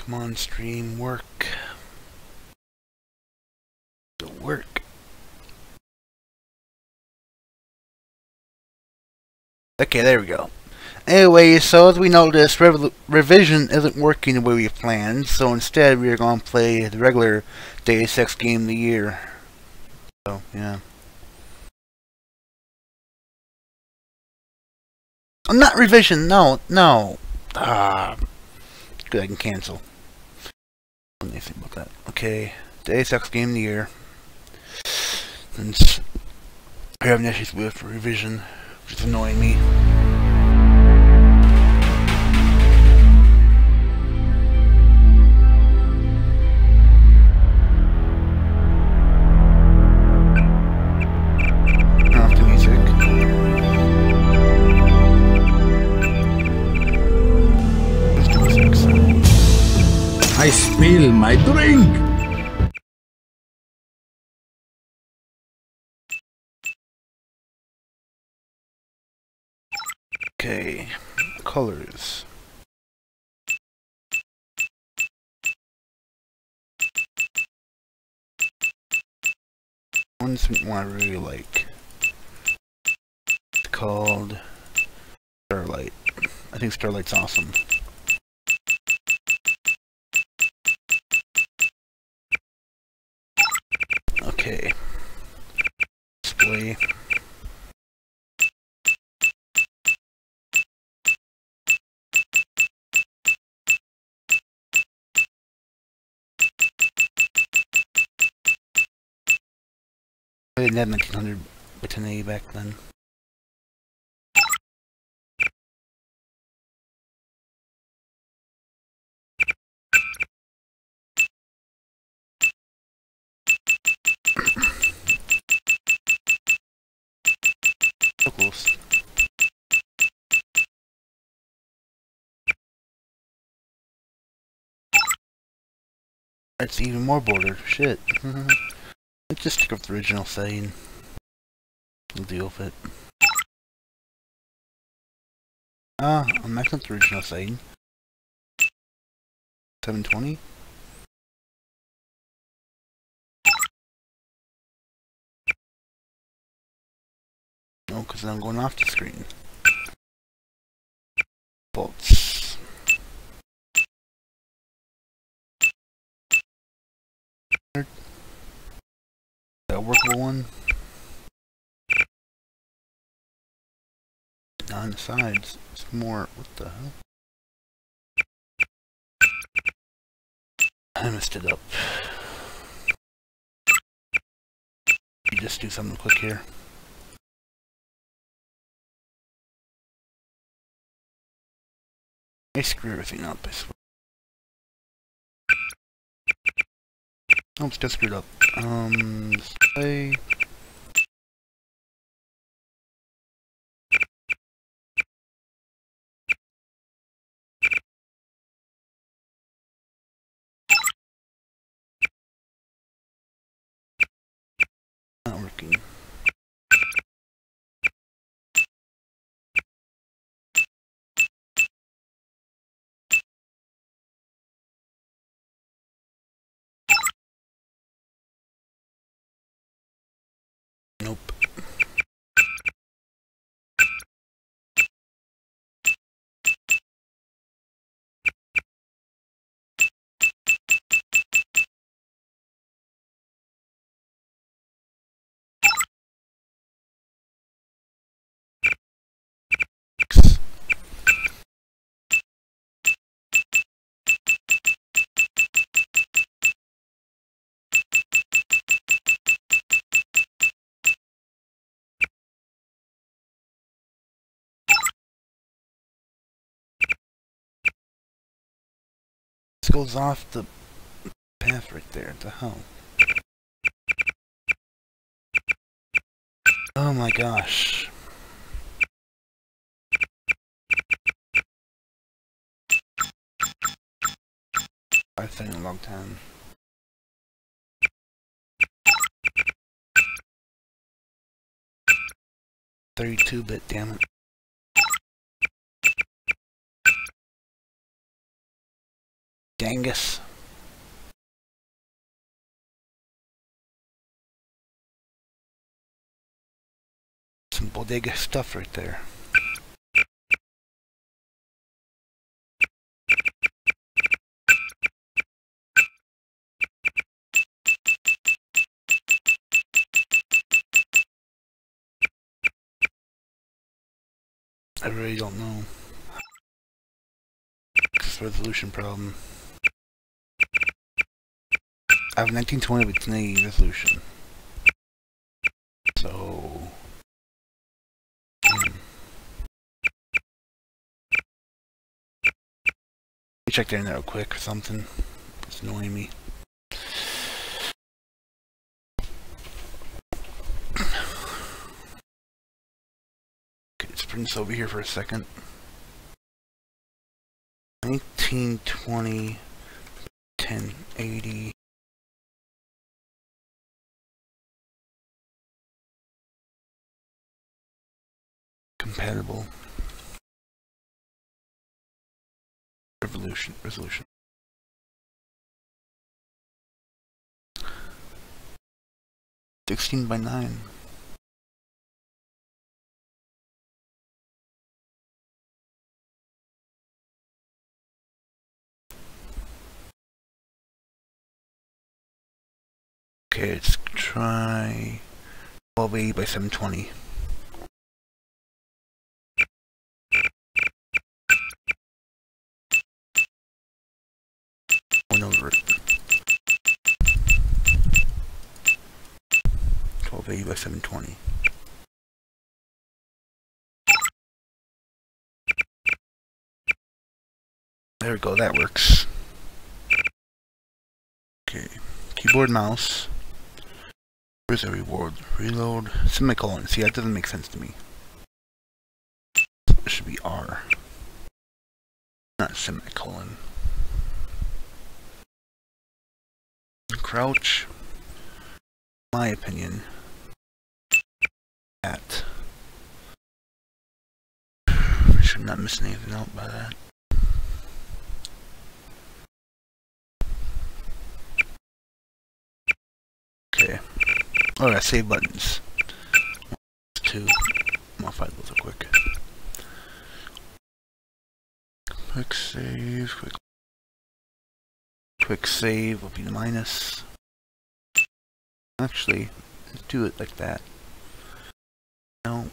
Come on, stream, work. Work. Okay, there we go. Anyway, so as we noticed, revision isn't working the way we planned, so instead we are going to play the regular Deus Ex game of the year. So, yeah. I'm not revision, no. Good, I can cancel. Let me think about that. Okay, Deus Ex game of the year. Since we're having issues with revision, which is annoying me. I spill my drink! Okay, colors. One I really like. It's called Starlight. I think Starlight's awesome. Okay. Display. I didn't have 1900 by 1080 back then. So close. It's even more bordered. Shit. Let's just stick with the original setting. We'll deal with it. I'm maxing out the original setting. 720. No, because I'm going off the screen. Bolts. That workable one. On the sides, it's more. What the hell? I messed it up. You just do something quick here. I screw everything up, I swear. Oh, it's just screwed up. Display. Not working. Nope. This goes off the path right there. What the hell? Oh my gosh. I've been in a long time. 32-bit, damn it. Dangus. Some bodega stuff right there. I really don't know. It's a resolution problem. I have 1920 with 1080 resolution. So... check the internet real quick or something. It's annoying me. Okay, let's bring this over here for a second. 1920, 1080. Compatible. Resolution. (16 by 9). Okay, let's try 1280 by 720. Going over it. 1280 by 720. There we go, that works. Okay, keyboard, mouse. Where's the reward? Reload, semicolon. See, that doesn't make sense to me. It should be R, not semicolon. Crouch, my opinion, at. I should not miss anything out by that. Okay. Alright, save buttons. 2. Modify those real quick. Quick save, quick save will be the minus. Actually, let's do it like that. No.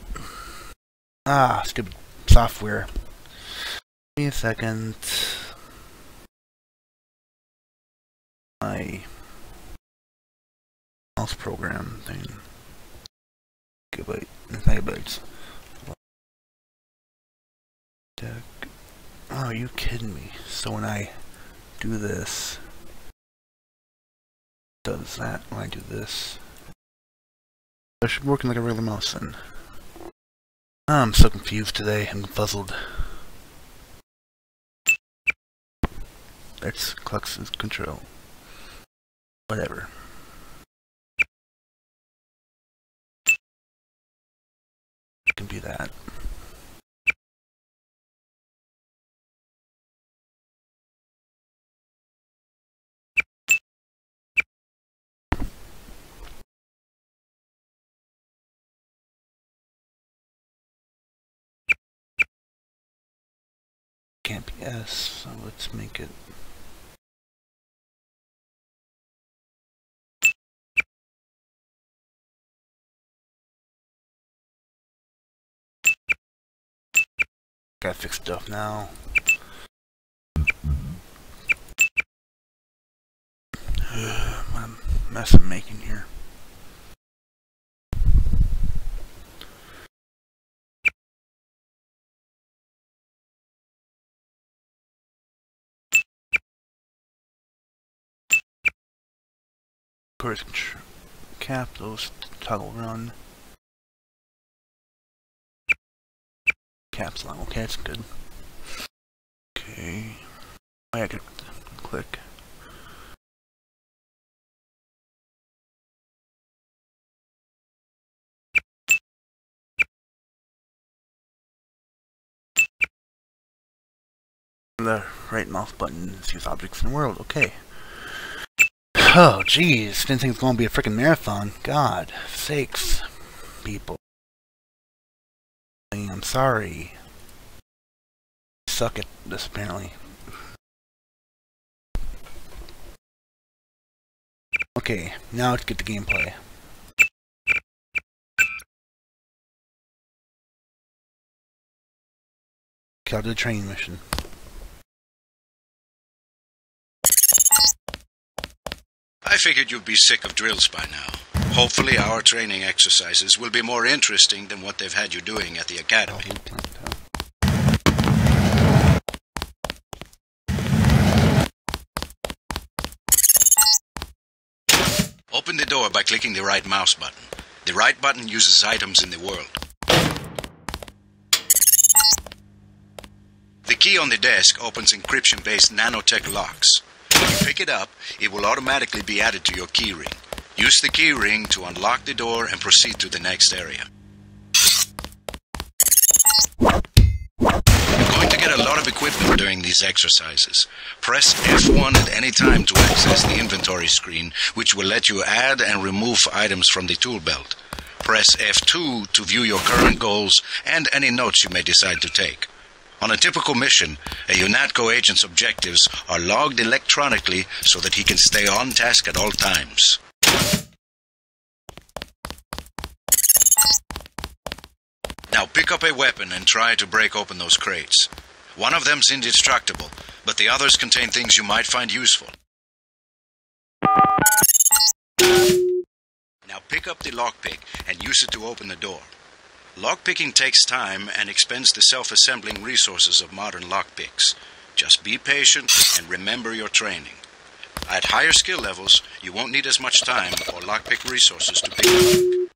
Ah, stupid software. Give me a second. My mouse program thing. Gigabytes. Oh, are you kidding me? So when I do this, does that when I do this? I should be working like a regular mouse then. I'm so confused today. I'm puzzled. That's Clux's control. Whatever. It can be that. Can't be S, so let's make it. Gotta fix stuff now. What a mess I'm making here. Of course, cap those, toggle run. Caps lock, okay, that's good. Okay. I can click. the right mouse button to use objects in the world. Okay. Oh, jeez. Didn't think it was going to be a freaking marathon. God sakes, people. I'm sorry. I suck at this, apparently. Okay, now let's get the gameplay. Okay, I'll do the training mission. I figured you'd be sick of drills by now. Hopefully our training exercises will be more interesting than what they've had you doing at the academy. Open the door by clicking the right mouse button. The right button uses items in the world. The key on the desk opens encryption-based nanotech locks. When you pick it up, it will automatically be added to your keyring. Use the keyring to unlock the door and proceed to the next area. You're going to get a lot of equipment during these exercises. Press F1 at any time to access the inventory screen, which will let you add and remove items from the tool belt. Press F2 to view your current goals and any notes you may decide to take. On a typical mission, a UNATCO agent's objectives are logged electronically so that he can stay on task at all times. Now pick up a weapon and try to break open those crates. One of them's indestructible, but the others contain things you might find useful. Now pick up the lockpick and use it to open the door. Lockpicking takes time and expends the self-assembling resources of modern lockpicks. Just be patient and remember your training. At higher skill levels, you won't need as much time or lockpick resources to pick the lock.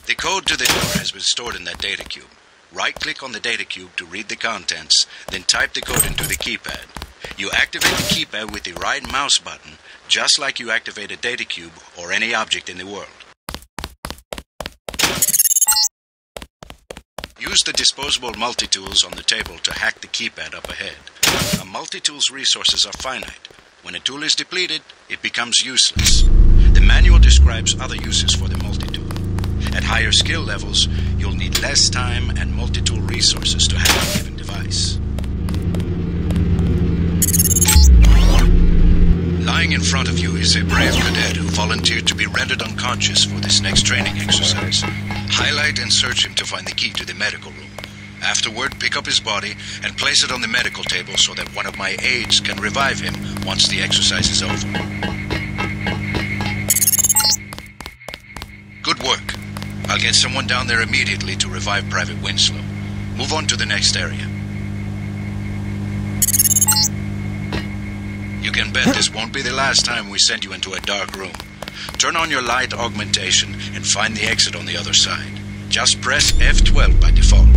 The code to the door has been stored in that data cube. Right-click on the data cube to read the contents, then type the code into the keypad. You activate the keypad with the right mouse button, just like you activate a data cube or any object in the world. Use the disposable multi-tools on the table to hack the keypad up ahead. A multi-tool's resources are finite. When a tool is depleted, it becomes useless. The manual describes other uses for the multi-tool. At higher skill levels, you'll need less time and multi-tool resources to hack a given device. Lying in front of you is a brave cadet who volunteered to be rendered unconscious for this next training exercise. Highlight and search him to find the key to the medical room. Afterward, pick up his body and place it on the medical table so that one of my aides can revive him once the exercise is over. Good work. I'll get someone down there immediately to revive Private Winslow. Move on to the next area. You can bet this won't be the last time we send you into a dark room. Turn on your light augmentation and find the exit on the other side. Just press F12 by default.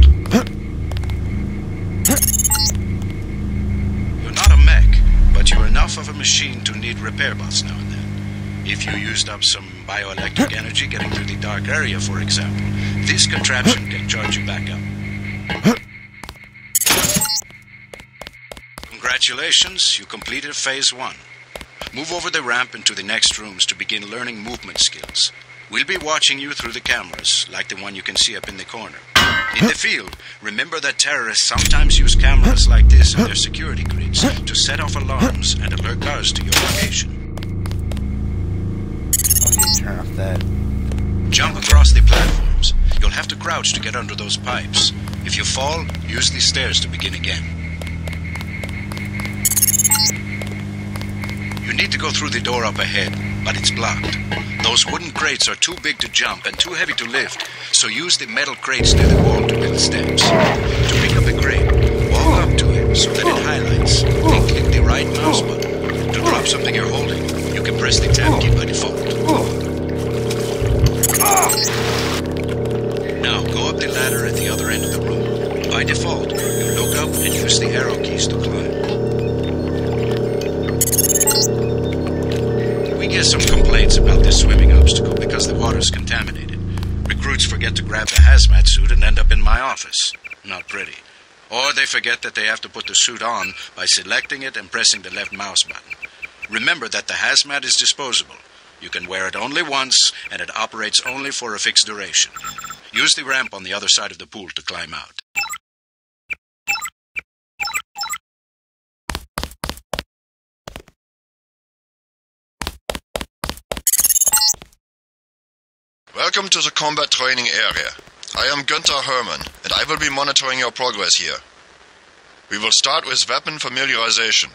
You're not a mech, but you're enough of a machine to need repair bots now and then. If you used up some bioelectric energy getting through the dark area, for example, this contraption can charge you back up. Congratulations, you completed Phase 1. Move over the ramp into the next rooms to begin learning movement skills. We'll be watching you through the cameras, like the one you can see up in the corner. In the field, remember that terrorists sometimes use cameras like this in their security grids to set off alarms and alert guards to your location. Turn off that. Jump across the platforms. You'll have to crouch to get under those pipes. If you fall, use these stairs to begin again. You need to go through the door up ahead, but it's blocked. Those wooden crates are too big to jump and too heavy to lift, so use the metal crates near the wall to build steps. To pick up a crate, walk up to it so that it highlights, then click the right mouse button. To drop something you're holding, you can press the tab key by default. Now go up the ladder at the other end of the room. By default, you look up and use the arrow keys to climb. We get some complaints about this swimming obstacle because the water's contaminated. Recruits targets forget to grab the hazmat suit and end up in my office. Not pretty. Or they forget that they have to put the suit on by selecting it and pressing the left mouse button. Remember that the hazmat is disposable. You can wear it only once, and it operates only for a fixed duration. Use the ramp on the other side of the pool to climb out. Welcome to the combat training area. I am Günther Hermann, and I will be monitoring your progress here. We will start with weapon familiarization.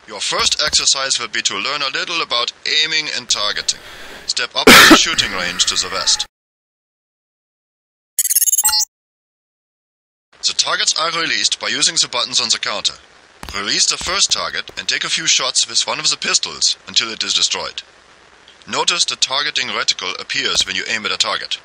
Your first exercise will be to learn a little about aiming and targeting. Step up to the shooting range to the west. The targets are released by using the buttons on the counter. Release the first target and take a few shots with one of the pistols until it is destroyed. Notice the targeting reticle appears when you aim at a target.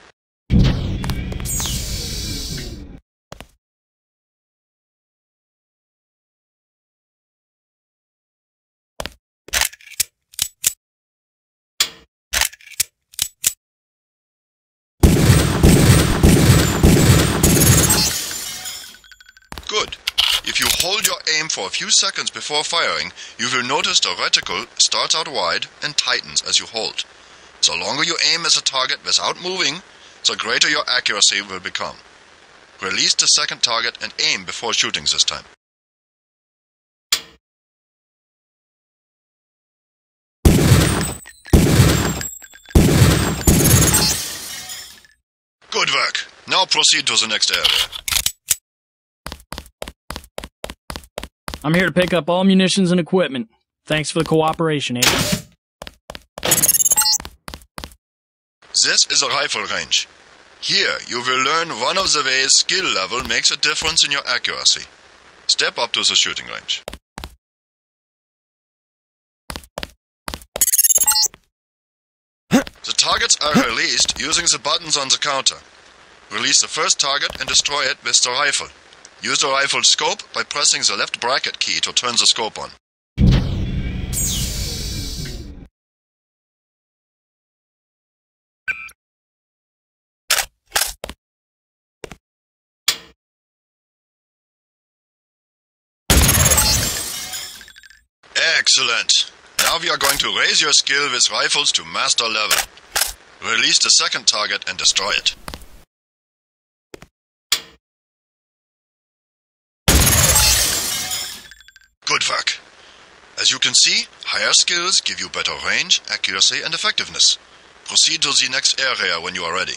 Good. If you hold your aim for a few seconds before firing, you will notice the reticle starts out wide and tightens as you hold. The longer you aim at a target without moving, the greater your accuracy will become. Release the second target and aim before shooting this time. Good work. Now proceed to the next area. I'm here to pick up all munitions and equipment. Thanks for the cooperation, Agent. This is a rifle range. Here, you will learn one of the ways skill level makes a difference in your accuracy. Step up to the shooting range. The targets are released using the buttons on the counter. Release the first target and destroy it with the rifle. Use the rifle's scope by pressing the left bracket key to turn the scope on. Excellent! Now we are going to raise your skill with rifles to master level. Release the second target and destroy it. Good work. As you can see, higher skills give you better range, accuracy, and effectiveness. Proceed to the next area when you are ready.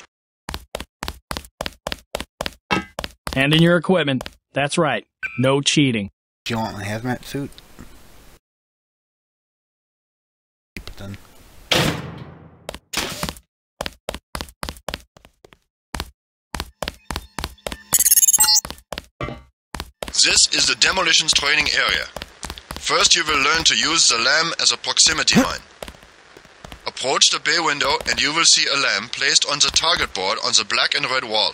Hand in your equipment. That's right. No cheating. Do you want my hazmat suit? Keep it then. This is the demolitions training area. First you will learn to use the lamp as a proximity mine. Approach the bay window and you will see a lamp placed on the target board on the black and red wall.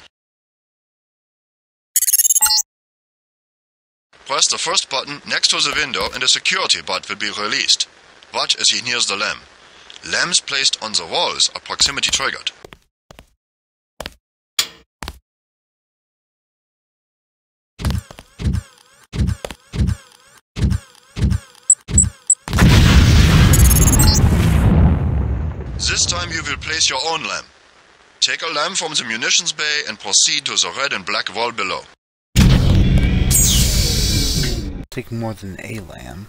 Press the first button next to the window and a security bot will be released. Watch as he nears the lamp. Lamps placed on the walls are proximity triggered. This time you will place your own lamp. Take a lamp from the munitions bay and proceed to the red and black wall below. Take more than a lamb.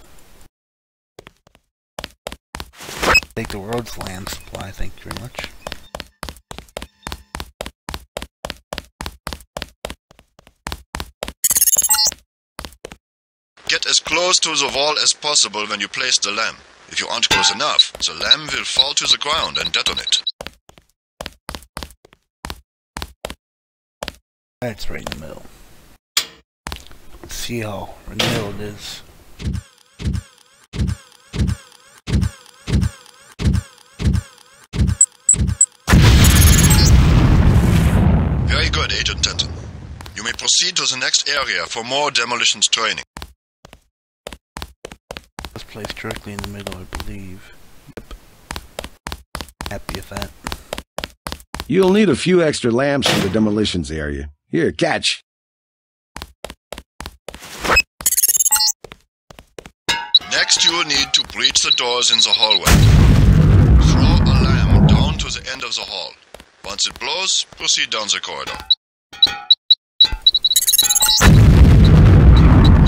Take the world's lamb supply, thank you very much. Get as close to the wall as possible when you place the lamp. If you aren't close enough, the lamp will fall to the ground and detonate. That's right in the middle. Let's see how in the middle it is. Very good, Agent Denton. You may proceed to the next area for more demolitions training. It's placed directly in the middle, I believe. Yep. Happy with that. You'll need a few extra lamps for the demolitions area. Here, catch. Next, you will need to breach the doors in the hallway. Throw a lamp down to the end of the hall. Once it blows, proceed down the corridor.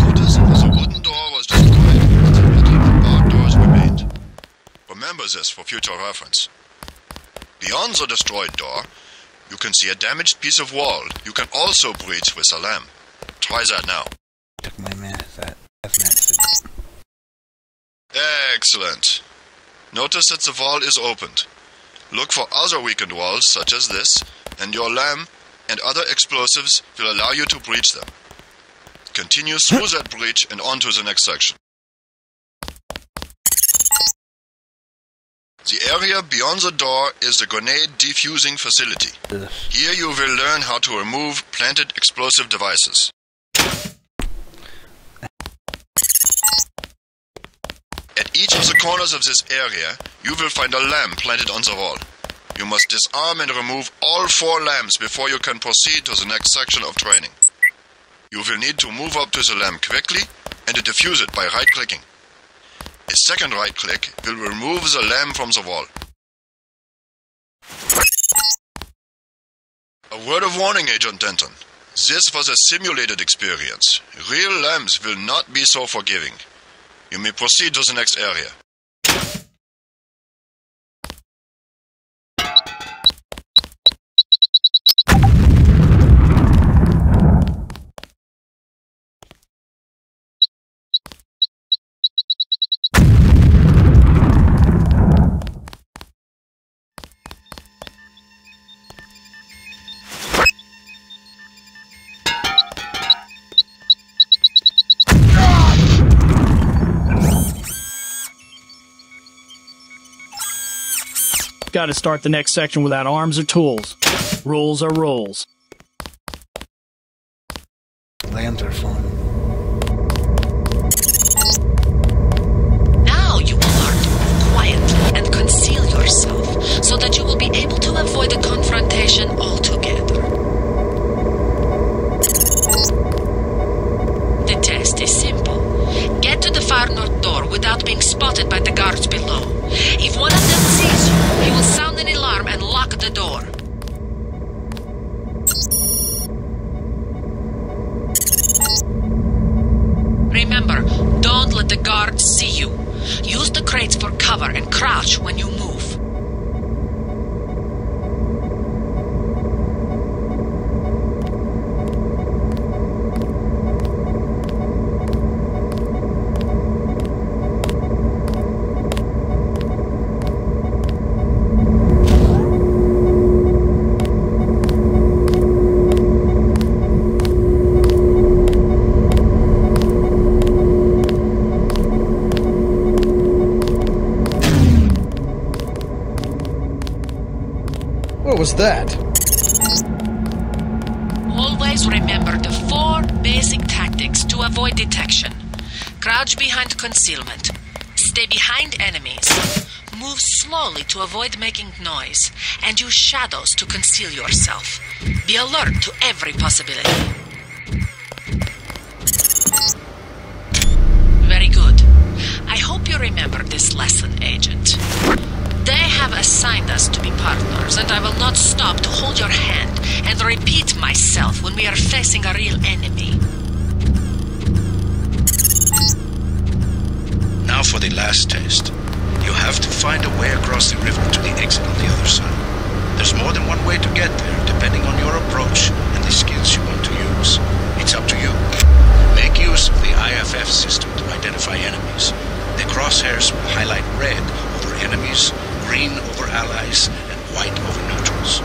Notice that the wooden door was destroyed and the metal and bark doors remained. Remember this for future reference. Beyond the destroyed door, you can see a damaged piece of wall you can also breach with a lamp. Try that now. Took my hazmat suit. Excellent. Notice that the wall is opened. Look for other weakened walls, such as this, and your lamp and other explosives will allow you to breach them. Continue through that breach and on to the next section. The area beyond the door is the grenade defusing facility. Here you will learn how to remove planted explosive devices. At each of the corners of this area, you will find a lamp planted on the wall. You must disarm and remove all 4 lamps before you can proceed to the next section of training. You will need to move up to the lamp quickly and to defuse it by right-clicking. A second right-click will remove the lamp from the wall. A word of warning, Agent Denton. This was a simulated experience. Real lamps will not be so forgiving. You may proceed to the next area. Got to start the next section without arms or tools. Rules are rules. Lambs are fun. Now you will learn to move quietly and conceal yourself so that you will be able to avoid the confrontation altogether. The test is simple. Get to the far north door without being spotted by the guards below. If one of them sees you, he will sound an alarm and lock the door. Remember, don't let the guards see you. Use the crates for cover and crouch when you move. What was that? Always remember the 4 basic tactics to avoid detection. Crouch behind concealment. Stay behind enemies. Move slowly to avoid making noise. And use shadows to conceal yourself. Be alert to every possibility. Very good. I hope you remember this lesson, Agent. They have assigned us to be partners, and I will not stop to hold your hand and repeat myself when we are facing a real enemy. Now for the last test. You have to find a way across the river to the exit on the other side. There's more than one way to get there, depending on your approach and the skills you want to use. It's up to you. Make use of the IFF system to identify enemies. The crosshairs will highlight red over enemies, green over allies, and white over neutrals.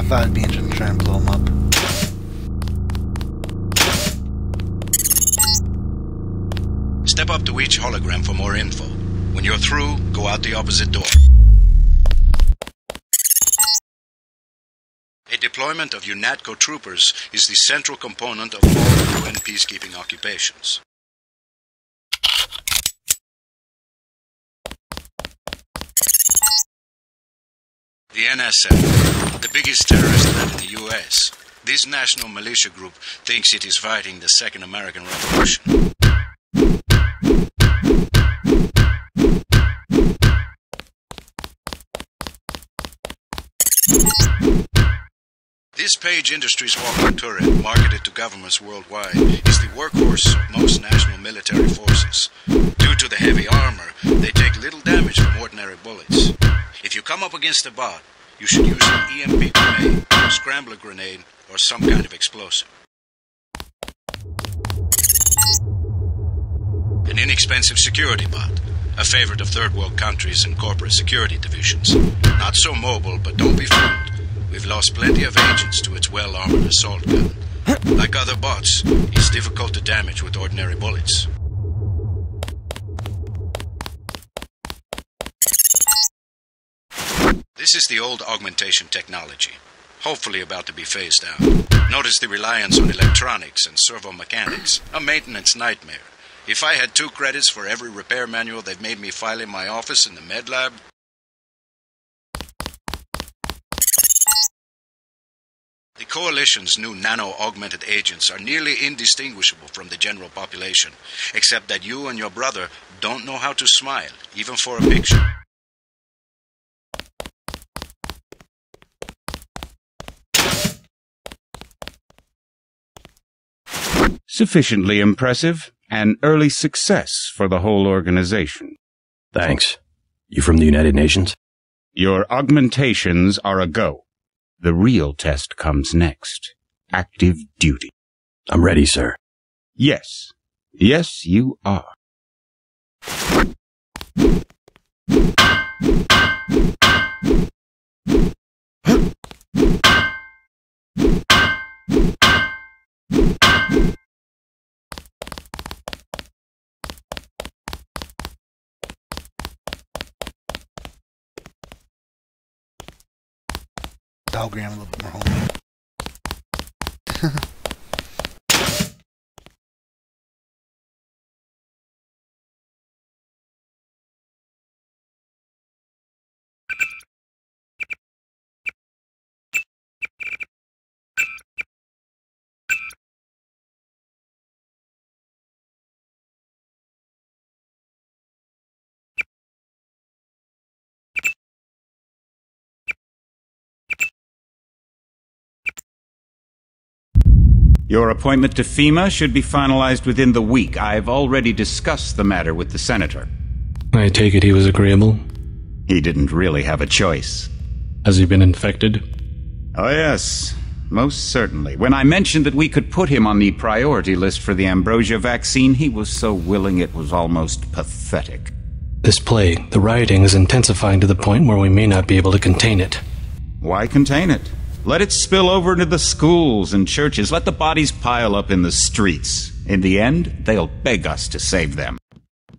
thought it'd be interesting to try and blow them up. Step up to each hologram for more info. When you're through, go out the opposite door. A deployment of UNATCO troopers is the central component of all UN peacekeeping occupations. The NSF, the biggest terrorist threat in the U.S. This national militia group thinks it is fighting the Second American Revolution. This Page Industries walking turret, marketed to governments worldwide, is the workhorse of most national military forces. Due to the heavy armor, they take little damage from ordinary bullets. If you come up against a bot, you should use an EMP grenade, a scrambler grenade, or some kind of explosive. An inexpensive security bot, a favorite of third world countries and corporate security divisions. Not so mobile, but don't be fooled. We've lost plenty of agents to its well-armored assault gun. Like other bots, it's difficult to damage with ordinary bullets. This is the old augmentation technology, hopefully about to be phased out. Notice the reliance on electronics and servo-mechanics, a maintenance nightmare. If I had 2 credits for every repair manual they've made me file in my office in the med lab... The Coalition's new nano-augmented agents are nearly indistinguishable from the general population, except that you and your brother don't know how to smile, even for a picture. Sufficiently impressive. An early success for the whole organization. Thanks. You from the United Nations? Your augmentations are a go. The real test comes next. Active duty. I'm ready, sir. Yes. Yes, you are. Hologram a little bit more homely. Your appointment to FEMA should be finalized within the week. I've already discussed the matter with the senator. I take it he was agreeable? He didn't really have a choice. Has he been infected? Oh, yes. Most certainly. When I mentioned that we could put him on the priority list for the ambrosia vaccine, he was so willing it was almost pathetic. This plague, the rioting, is intensifying to the point where we may not be able to contain it. Why contain it? Let it spill over into the schools and churches. Let the bodies pile up in the streets. In the end, they'll beg us to save them.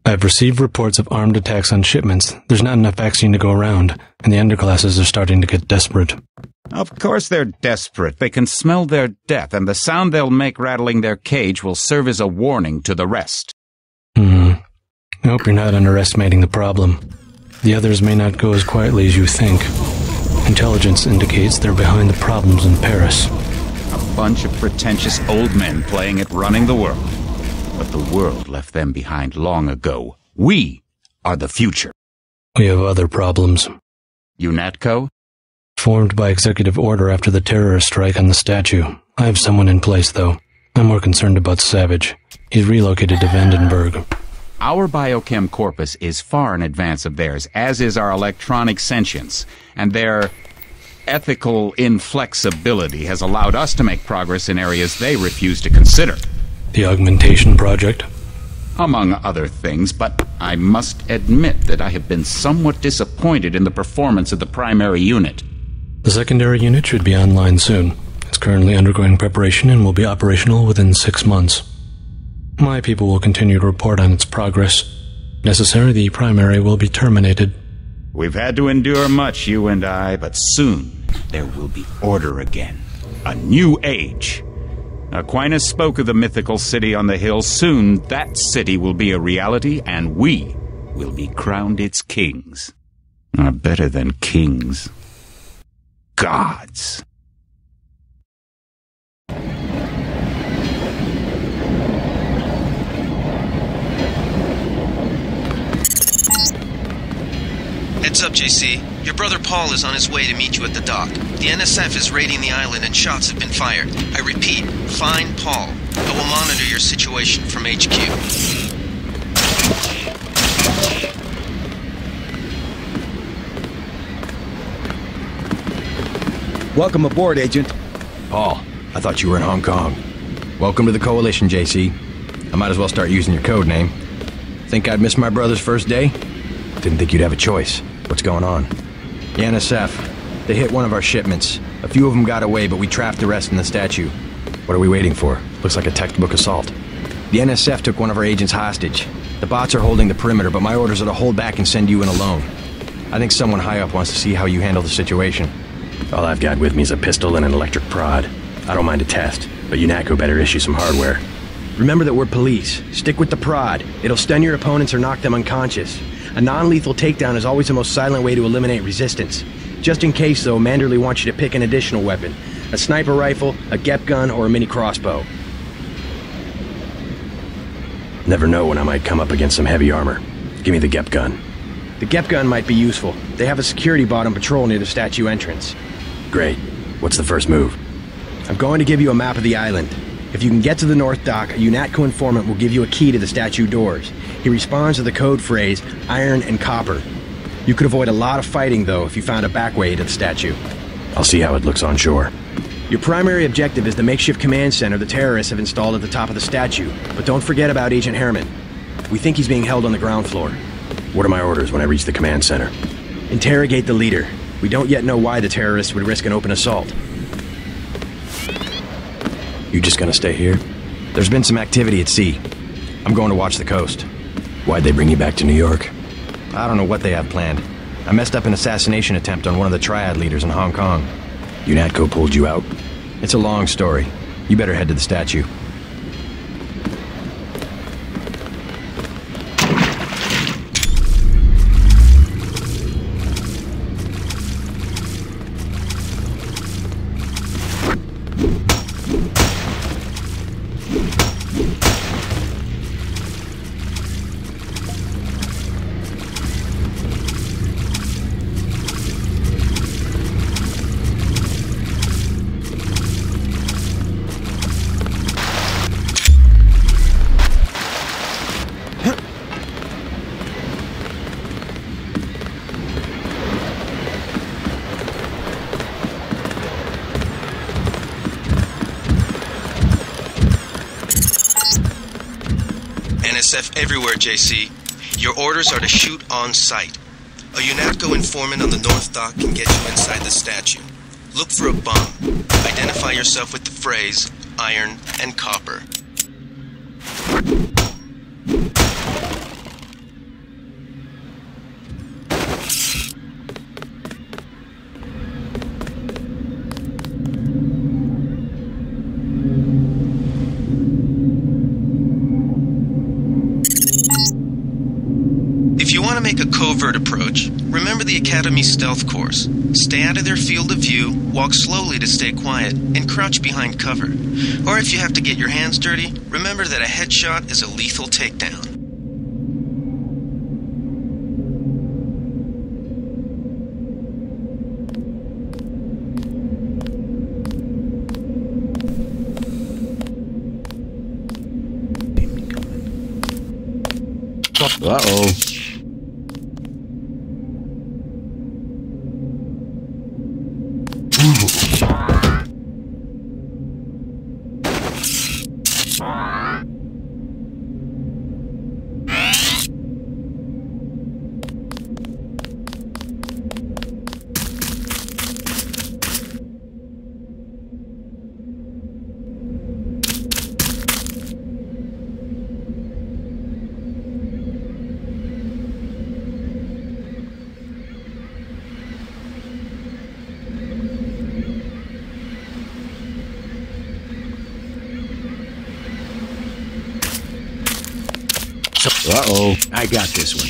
I've received reports of armed attacks on shipments. There's not enough vaccine to go around, and the underclasses are starting to get desperate. Of course they're desperate. They can smell their death, and the sound they'll make rattling their cage will serve as a warning to the rest. I hope you're not underestimating the problem. The others may not go as quietly as you think. Intelligence indicates they're behind the problems in Paris. A bunch of pretentious old men playing at running the world. But the world left them behind long ago. We are the future. We have other problems. UNATCO? Formed by executive order after the terrorist strike on the statue. I have someone in place, though. I'm more concerned about Savage. He's relocated to Vandenberg. Our biochem corpus is far in advance of theirs, as is our electronic sentience, and their ethical inflexibility has allowed us to make progress in areas they refuse to consider. The augmentation project? Among other things, but I must admit that I have been somewhat disappointed in the performance of the primary unit. The secondary unit should be online soon. It's currently undergoing preparation and will be operational within 6 months. My people will continue to report on its progress. If necessary, the primary will be terminated. We've had to endure much, you and I, but soon there will be order again. A new age. Aquinas spoke of the mythical city on the hill. Soon that city will be a reality, and we will be crowned its kings. Better than kings. Gods. Heads up, JC. Your brother Paul is on his way to meet you at the dock. The NSF is raiding the island and shots have been fired. I repeat, find Paul. I will monitor your situation from HQ. Welcome aboard, Agent. Paul, I thought you were in Hong Kong. Welcome to the Coalition, JC. I might as well start using your code name. Think I'd miss my brother's first day? Didn't think you'd have a choice. What's going on? The NSF. They hit one of our shipments. A few of them got away, but we trapped the rest in the statue. What are we waiting for? Looks like a textbook assault. The NSF took one of our agents hostage. The bots are holding the perimeter, but my orders are to hold back and send you in alone. I think someone high up wants to see how you handle the situation. All I've got with me is a pistol and an electric prod. I don't mind a test, but UNATCO better issue some hardware. Remember that we're police. Stick with the prod. It'll stun your opponents or knock them unconscious. A non-lethal takedown is always the most silent way to eliminate resistance. Just in case, though, Manderley wants you to pick an additional weapon. A sniper rifle, a GEP gun, or a mini crossbow. Never know when I might come up against some heavy armor. Give me the GEP gun. The GEP gun might be useful. They have a security bot on patrol near the statue entrance. Great. What's the first move? I'm going to give you a map of the island. If you can get to the North Dock, a UNATCO informant will give you a key to the statue doors. He responds to the code phrase, iron and copper. You could avoid a lot of fighting, though, if you found a back way to the statue. I'll see how it looks on shore. Your primary objective is the makeshift command center the terrorists have installed at the top of the statue. But don't forget about Agent Herman. We think he's being held on the ground floor. What are my orders when I reach the command center? Interrogate the leader. We don't yet know why the terrorists would risk an open assault. You just gonna stay here? There's been some activity at sea. I'm going to watch the coast. Why'd they bring you back to New York? I don't know what they have planned. I messed up an assassination attempt on one of the Triad leaders in Hong Kong. UNATCO pulled you out? It's a long story. You better head to the statue. NSF everywhere, JC. Your orders are to shoot on sight. A UNATCO informant on the North Dock can get you inside the statue. Look for a bomb. Identify yourself with the phrase, iron and copper. If you want to make a covert approach, remember the Academy stealth course. Stay out of their field of view, walk slowly to stay quiet, and crouch behind cover. Or if you have to get your hands dirty, remember that a headshot is a lethal takedown. Uh-oh. Uh-oh, I got this one.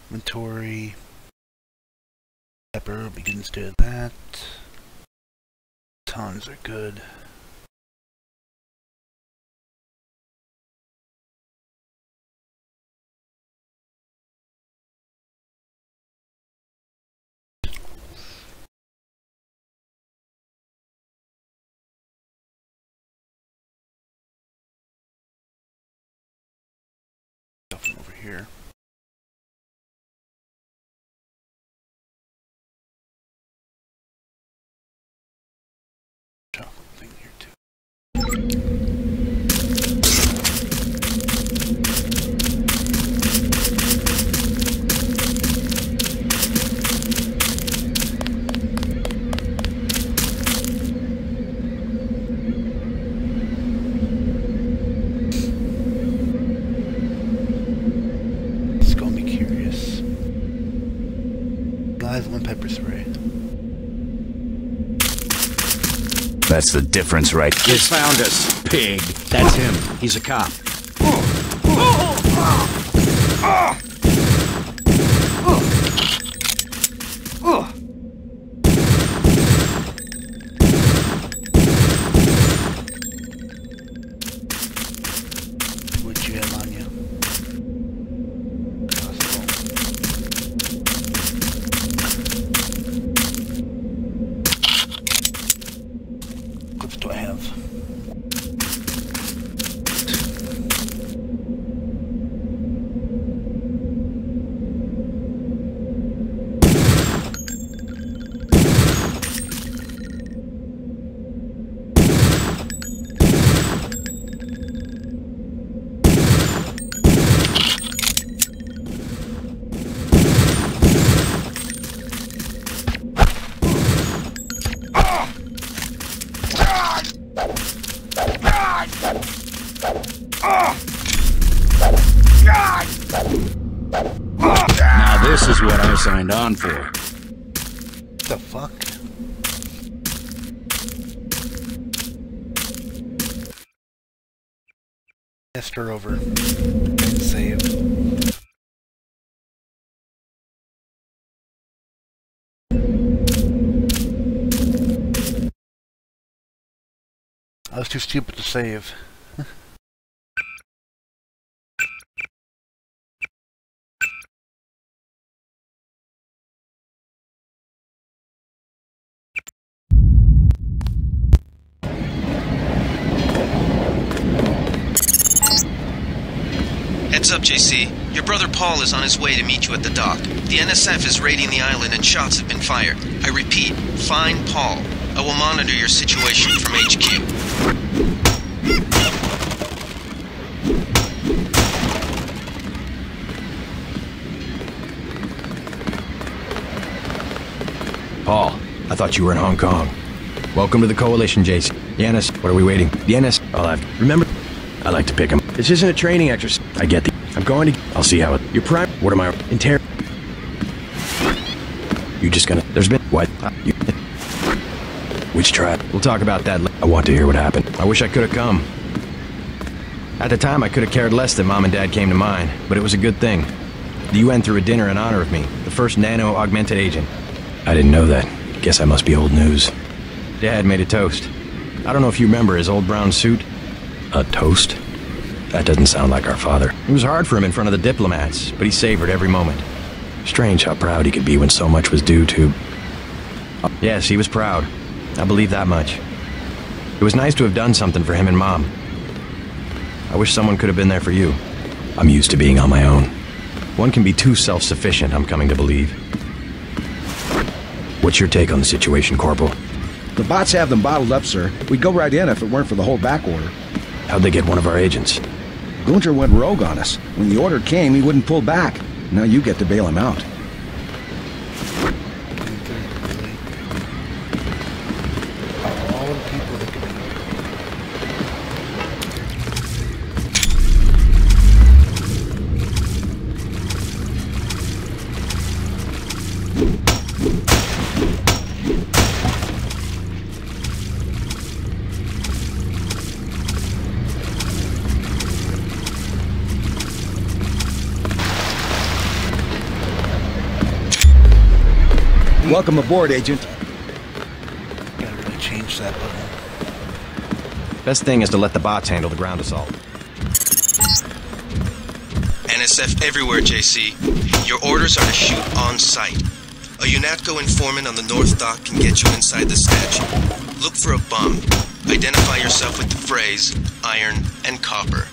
Inventory. Pepper begins to that. Tons are good. Stuff over here. Chocolate thing here too. It's gonna be curious. Guys, one pepper spray. That's the difference, right? You found us, pig. That's him. He's a cop. What you have on you? What do I have? Now this is what I signed on for. What the fuck? Test her over. Save. I was too stupid to save. Heads up, JC. Your brother Paul is on his way to meet you at the dock. The NSF is raiding the island and shots have been fired. I repeat, find Paul. I will monitor your situation from HQ. Paul, I thought you were in Hong Kong. Welcome to the Coalition, JC. Yanis, what are we waiting? Yanis, I'll have to. Remember, I like to pick him. This isn't a training exercise. I get the. I'm going to. I'll see how it. You're prime. What am I? You just gonna. There's been. What? You. Which tribe? We'll talk about that later. I want to hear what happened. I wish I could have come. At the time, I could have cared less that Mom and Dad came to mine, but it was a good thing. The UN threw a dinner in honor of me, the first nano-augmented agent. I didn't know that. Guess I must be old news. Dad made a toast. I don't know if you remember his old brown suit. A toast? That doesn't sound like our father. It was hard for him in front of the diplomats, but he savored every moment. Strange how proud he could be when so much was due to... Yes, he was proud. I believe that much. It was nice to have done something for him and Mom. I wish someone could have been there for you. I'm used to being on my own. One can be too self-sufficient, I'm coming to believe. What's your take on the situation, Corporal? The bots have them bottled up, sir. We'd go right in if it weren't for the whole back order. How'd they get one of our agents? Gunter went rogue on us. When the order came, he wouldn't pull back. Now you get to bail him out. All the people that can Welcome aboard, Agent. gotta really change that button. Best thing is to let the bots handle the ground assault. NSF everywhere, JC. Your orders are to shoot on sight. A UNATCO informant on the North Dock can get you inside the statue. Look for a bum. Identify yourself with the phrase, iron and copper.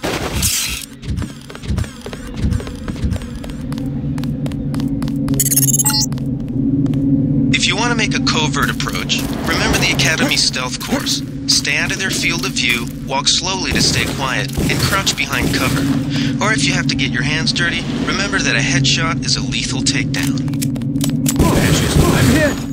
If you want to make a covert approach, remember the Academy stealth course. Stay out of their field of view, walk slowly to stay quiet, and crouch behind cover. Or if you have to get your hands dirty, remember that a headshot is a lethal takedown. I'm hit!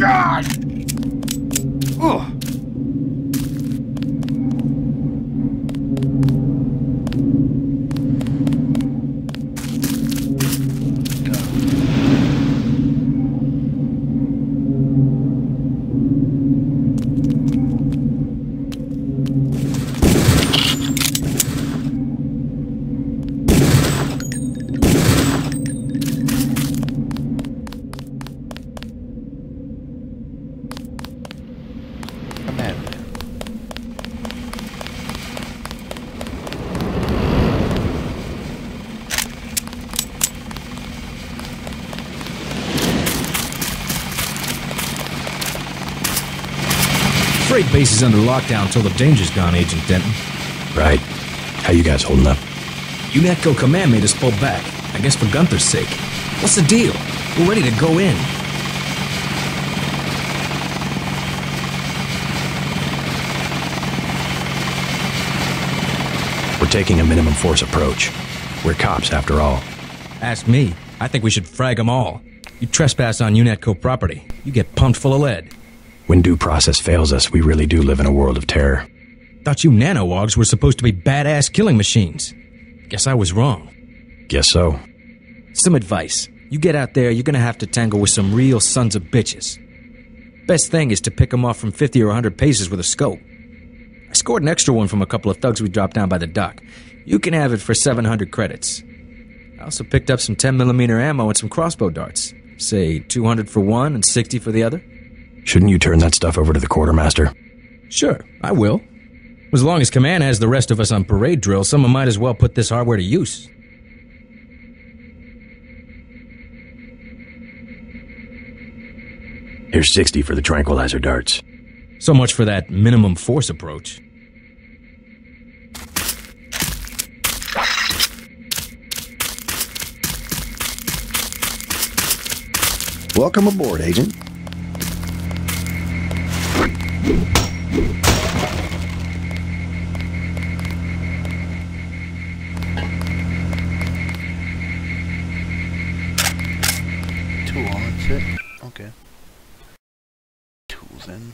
God! Oh! Freight base is under lockdown till the danger's gone, Agent Denton. Right. How you guys holding up? UNATCO command made us pull back. I guess for Gunther's sake. What's the deal? We're ready to go in. We're taking a minimum force approach. We're cops, after all. Ask me. I think we should frag them all. You trespass on UNATCO property, you get pumped full of lead. When due process fails us, we really do live in a world of terror. Thought you nanowogs were supposed to be badass killing machines. Guess I was wrong. Guess so. Some advice. You get out there, you're gonna have to tangle with some real sons of bitches. Best thing is to pick them off from 50 or 100 paces with a scope. I scored an extra one from a couple of thugs we dropped down by the dock. You can have it for 700 credits. I also picked up some 10mm ammo and some crossbow darts. Say 200 for one and 60 for the other. Shouldn't you turn that stuff over to the quartermaster? Sure, I will. As long as Command has the rest of us on parade drill, someone might as well put this hardware to use. Here's 60 for the tranquilizer darts. So much for that minimum force approach. Welcome aboard, Agent. Tool on, that's it. Okay. Tools in.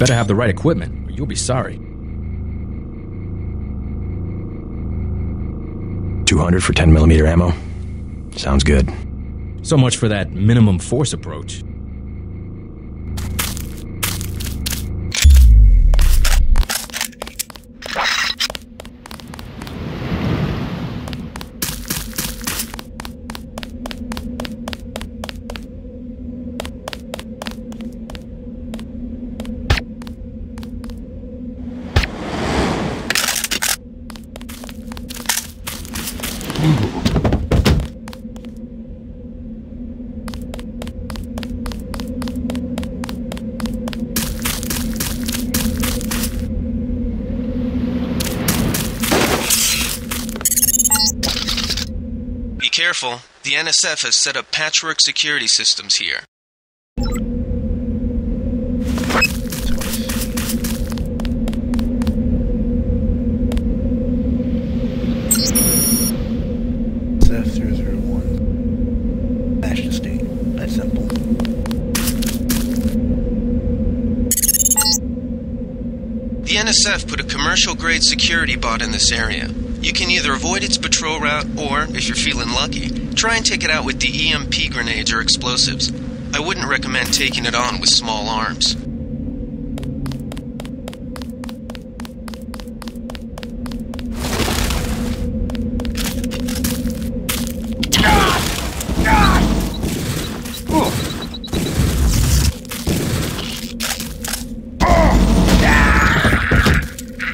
better have the right equipment, or you'll be sorry. 200 for 10mm ammo. Sounds good. So much for that minimum force approach. Be careful. The NSF has set up patchwork security systems here. SF001. Match the state. That's simple. The NSF put a commercial-grade security bot in this area. You can either avoid its patrol route, or, if you're feeling lucky, try and take it out with the EMP grenades or explosives. I wouldn't recommend taking it on with small arms.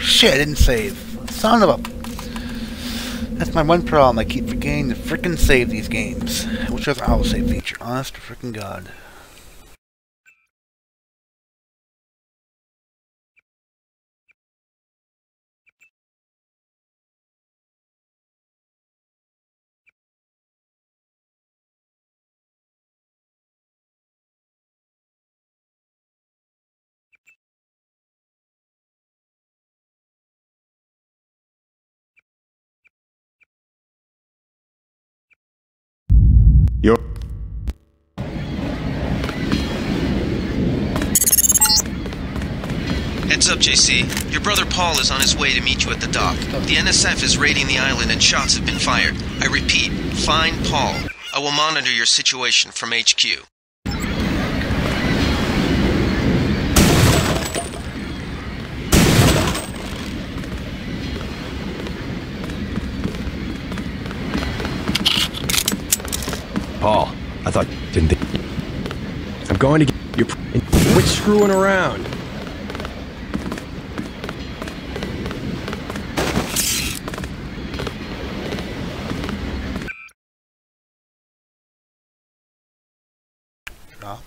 Shit, I didn't save. Son of a... That's my one problem. I keep forgetting to frickin' save these games. Which has an autosave feature. Honest to frickin' God. Your Heads up, JC. Your brother Paul is on his way to meet you at the dock. The NSF is raiding the island and shots have been fired. I repeat, find Paul. I will monitor your situation from HQ. Paul, I thought... didn't think... I'm going to get... you. Quit screwing around. Drop.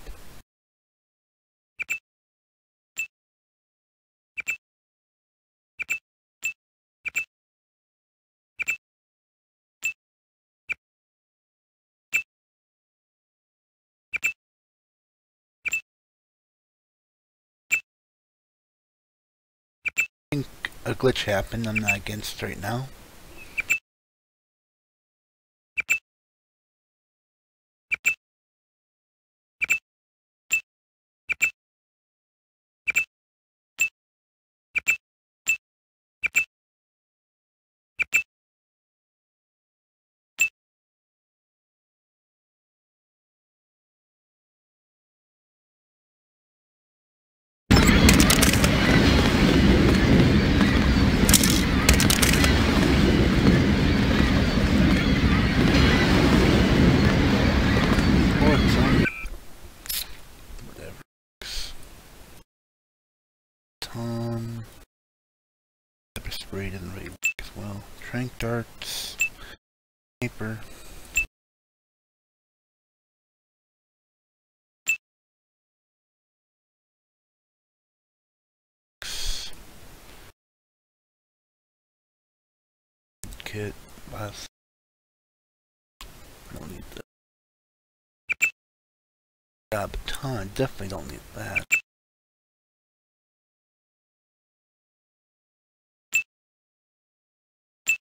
I think a glitch happened. I'm not against it right now. Pepper spray doesn't really work as well. Trank darts. Paper. Kit. Last. I don't need that. Yeah, baton. Definitely don't need that.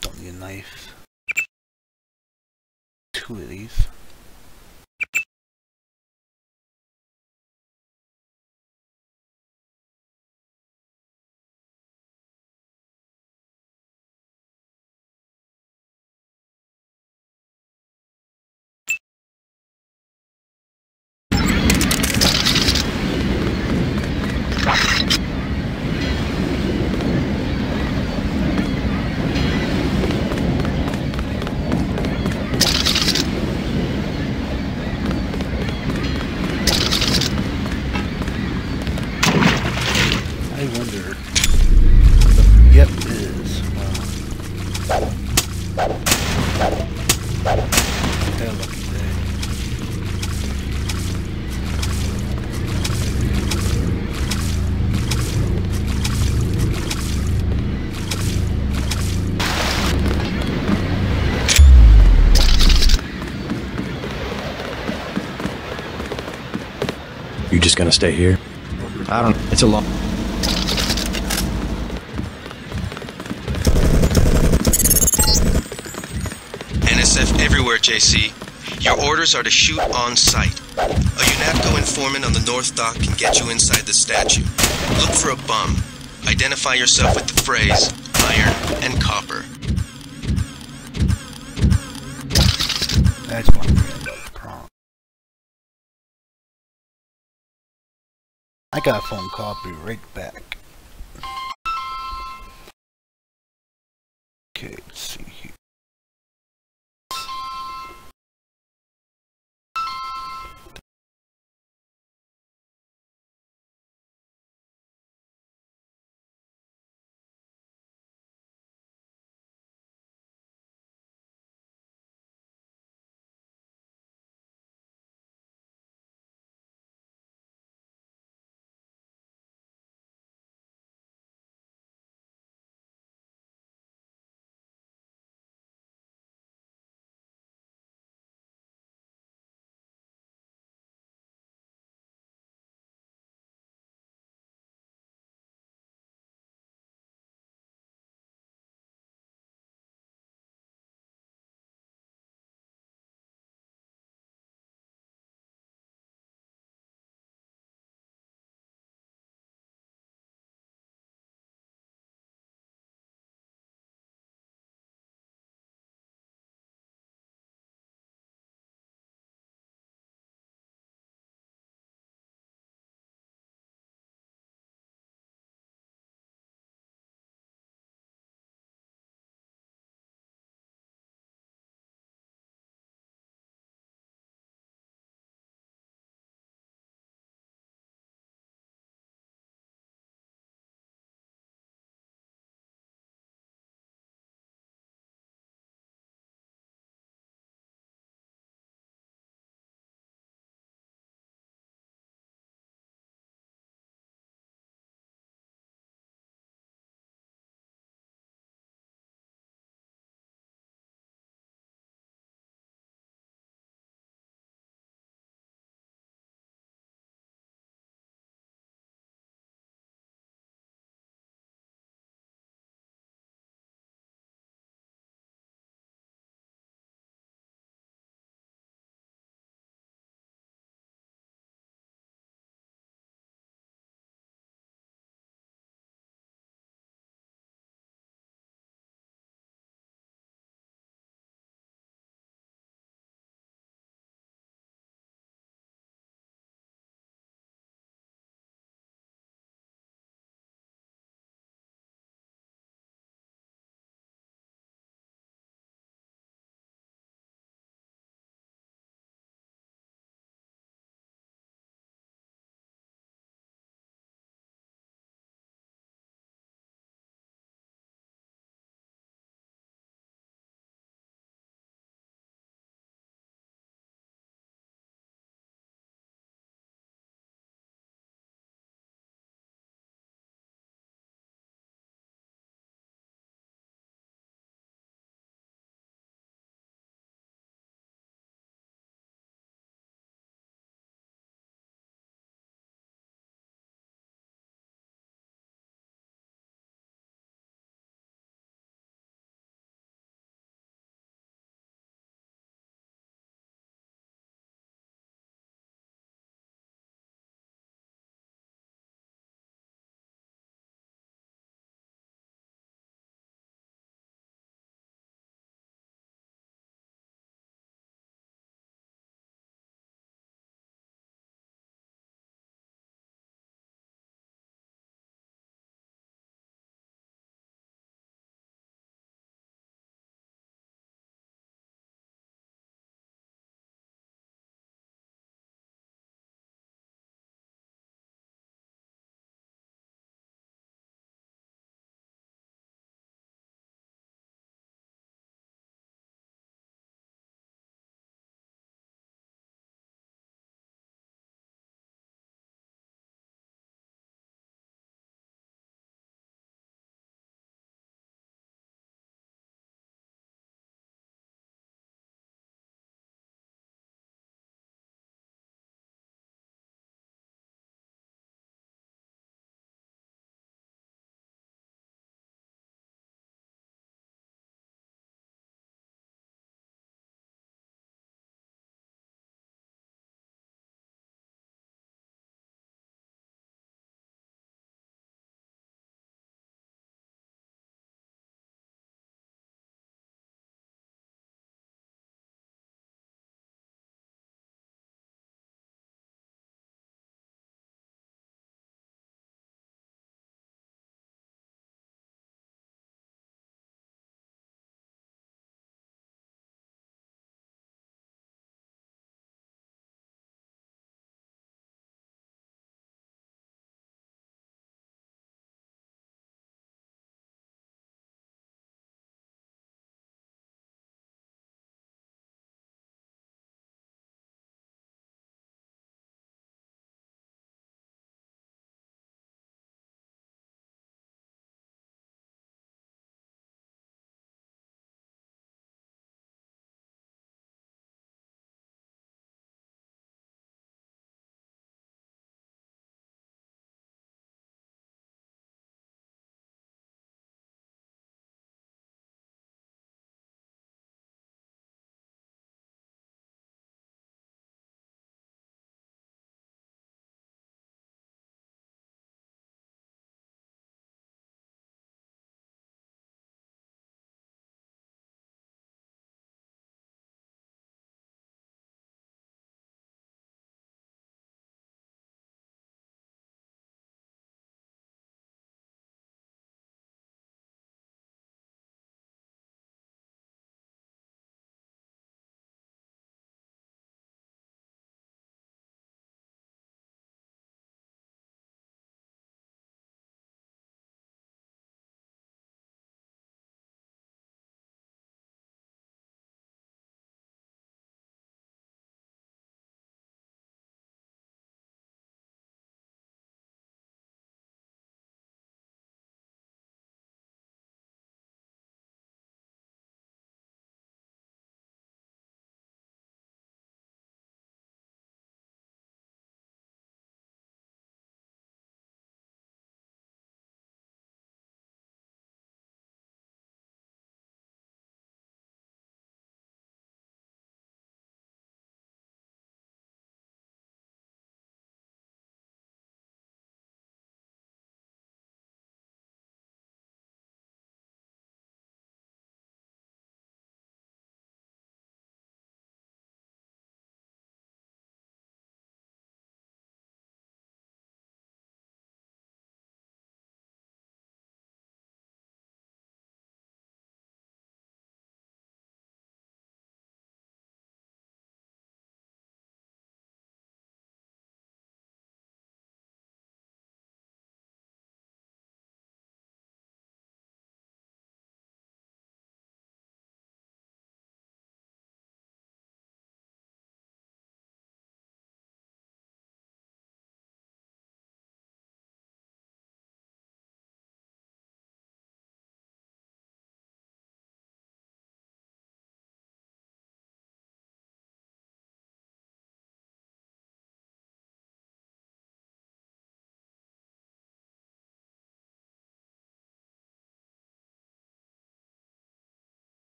Don't need a knife. 2 of these. just gonna stay here? I don't know. It's a long... NSF everywhere, JC. Your orders are to shoot on sight. A UNATCO informant on the North Dock can get you inside the statue. Look for a bum. Identify yourself with the phrase, iron and copper. That's one thing about the prompt. I got a phone call. I'll be right back. Okay, let's see here.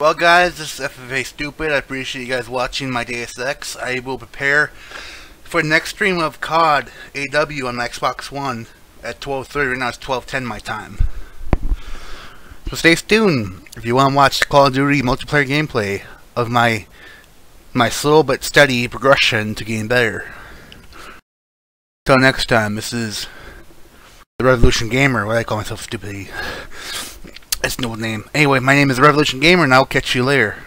Well guys, this is FFA Stupid. I appreciate you guys watching my Deus Ex. I will prepare for the next stream of COD AW on my Xbox One at 12:30. Right now it's 12:10 my time. So stay tuned if you want to watch Call of Duty multiplayer gameplay of my slow but steady progression to getting better. Till next time, this is the Revolution Gamer. Why do I call myself stupid? That's no name. Anyway, my name is Revolution Gamer, and I'll catch you later.